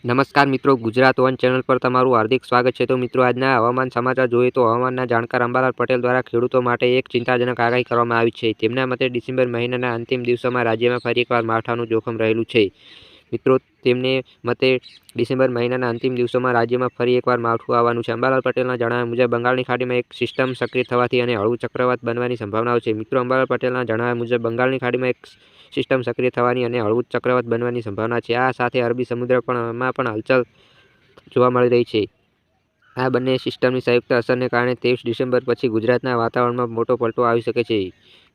નમસ્કાર મિત્રો, Gujarat one channel પર તમારું હાર્દિક સ્વાગત છે। તો મિત્રો, આજના હવામાન સમાચાર જોઈએ તો હવામાનના જાણકાર અંબાલાલ પટેલ દ્વારા ખેડૂતો માટે એક ચિંતાજનક આગાહી કરવામાં આવી છે। તેમના મતે ડિસેમ્બર મહિનાના અંતિમ દિવસોમાં રાજ્યમાં ફરી એકવાર માવઠાનું જોખમ રહેલું છે। મિત્રો, તેમને મતે ડિસેમ્બર મહિનાના અંતિમ દિવસોમાં રાજ્યમાં ફરી એકવાર માવઠું આવવાનું છે। અંબાલાલ પટેલના જણાવ્યા મુજબ બંગાળની ખાડીમાં એક સિસ્ટમ સક્રિય થવાથી અને હળવું ચક્રવાત બનવાની સંભાવનાઓ છે। મિત્રો, અંબાલાલ પટેલના જણાવ્યા મુજબ બંગાળની ખાડીમાં એક સિસ્ટમ સક્રિય થવાની અને હળવું ચક્રવાત બનવાની સંભાવના છે। આ સાથે અરબી સમુદ્રમાં પણ હલચલ જોવા મળી રહી છે। આ બંને સિસ્ટમની સંયુક્ત અસરને કારણે 23 ડિસેમ્બર પછી ગુજરાતના વાતાવરણમાં મોટો પલટો આવી શકે છે।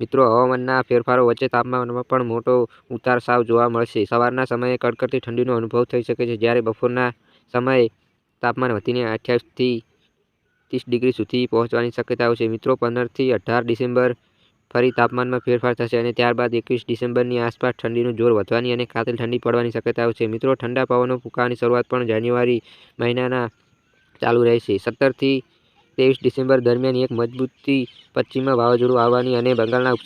મિત્રો, હવામાનના ફેરફારો વચ્ચે તાપમાનમાં પણ મોટો ઉતાર-ચઢાવ જોવા મળશે। સવારના સમયે કડકડતી ઠંડીનો અનુભવ થઈ શકે છે, જ્યારે બપોરના સમયે તાપમાન વધીને 28 થી 30 ડિગ્રી સુધી પહોંચવાની શક્યતાઓ છે। મિત્રો, 15 થી 18 ડિસેમ્બર ફરી તાપમાનમાં ફેરફાર થશે અને ત્યારબાદ 21 ડિસેમ્બરની આસપાસ ઠંડીનું જોર વધવાની અને કાતિલ ઠંડી પડવાની શક્યતાઓ છે। મિત્રો, ઠંડા પવનો ફૂંકાવાની શરૂઆત પણ જાન્યુઆરી મહિનાના ચાલુ રહેશે। 17 થી 23 ડિસેમ્બર દરમિયાન એક મજબૂત પશ્ચિમ વાવાઝોડું આવવાની અને બંગાળના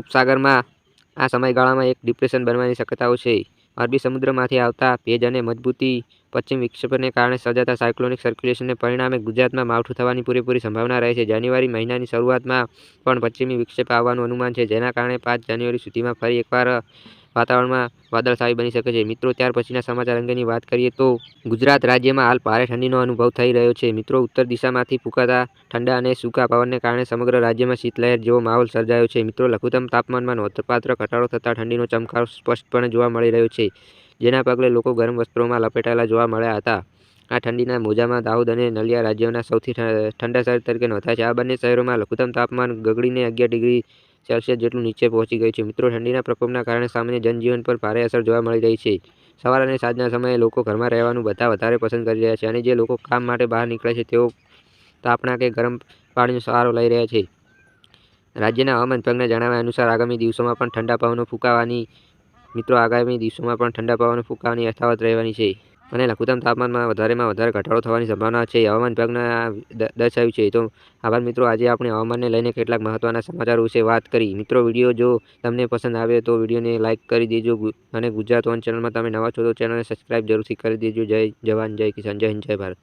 ઉપસાગરમાં આ સમયગાળામાં એક ડિપ્રેશન બનવાની શક્યતાઓ છે। અરબી સમુદ્રમાંથી આવતા ભેજ અને મજબૂત પશ્ચિમ વિક્ષેપને કારણે સર્જાતા સાયક્લોનિક સર્ક્યુલેશનને પરિણામે ગુજરાતમાં માવઠું થવાની પૂરેપૂરી સંભાવના રહે છે। જાન્યુઆરી મહિનાની શરૂઆતમાં પણ પશ્ચિમી વિક્ષેપ આવવાનું અનુમાન છે, જેના કારણે 5 જાન્યુઆરી સુધીમાં ફરી એકવાર વાતાવરણમાં વાદળછાયું બની શકે છે। મિત્રો, ત્યાર પછીના સમાચાર અંગેની વાત કરીએ તો ગુજરાત રાજ્યમાં હાલ ભારે ઠંડીનો અનુભવ થઈ રહ્યો છે। મિત્રો, ઉત્તર દિશામાંથી ફૂંકાતા ઠંડા અને સૂકા પવનને કારણે સમગ્ર રાજ્યમાં શીતલહેર જેવો માહોલ સર્જાયો છે। મિત્રો, લઘુત્તમ તાપમાનમાં નોંધપાત્ર ઘટાડો થતાં ઠંડીનો ચમકારો સ્પષ્ટપણે જોવા મળી રહ્યો છે, જેના પગલે લોકો ગરમ વસ્ત્રોમાં લપેટાયેલા જોવા મળ્યા હતા। આ ઠંડીના મોજામાં દાહોદ અને નલિયા રાજ્યના સૌથી ઠંડા શહેર તરીકે નોંધાયા છે। આ બંને શહેરોમાં લઘુત્તમ તાપમાન ગગડીને 11 ડિગ્રી સેલ્સિયસ જેટલું નીચે પહોંચી ગયું છે। મિત્રો, ઠંડીના પ્રકોપના કારણે સામાન્ય જનજીવન પર ભારે અસર જોવા મળી રહી છે। સવાર અને સાંજના સમયે લોકો ઘરમાં રહેવાનું વધારે પસંદ કરી રહ્યા છે અને જે લોકો કામ માટે બહાર નીકળે છે તેઓ તાપણા કે ગરમ પાણીનો સહારો લઈ રહ્યા છે। રાજ્યના હવામાન વિભાગના જણાવ્યા અનુસાર આગામી દિવસોમાં પણ ઠંડા પવનો ફૂંકાવાની યથાવત રહેવાની છે અને લઘુત્તમ તાપમાનમાં વધારે ઘટાડો થવાની સંભાવના છે, હવામાન વિભાગના દર્શાવ્યું છે। તો આભાર મિત્રો, આજે આપણે હવામાનને લઈને કેટલાક મહત્વના સમાચારો વિશે વાત કરી। મિત્રો, વિડીયો જો તમને પસંદ આવે તો વિડીયોને લાઇક કરી દેજો અને ગુજરાત વન ચેનલમાં તમે નવા છો તો ચેનલને સબસ્ક્રાઇબ જરૂરથી કરી દેજો। જય જવાન, જય કિસાન, જય હિન્દ, જય ભારત।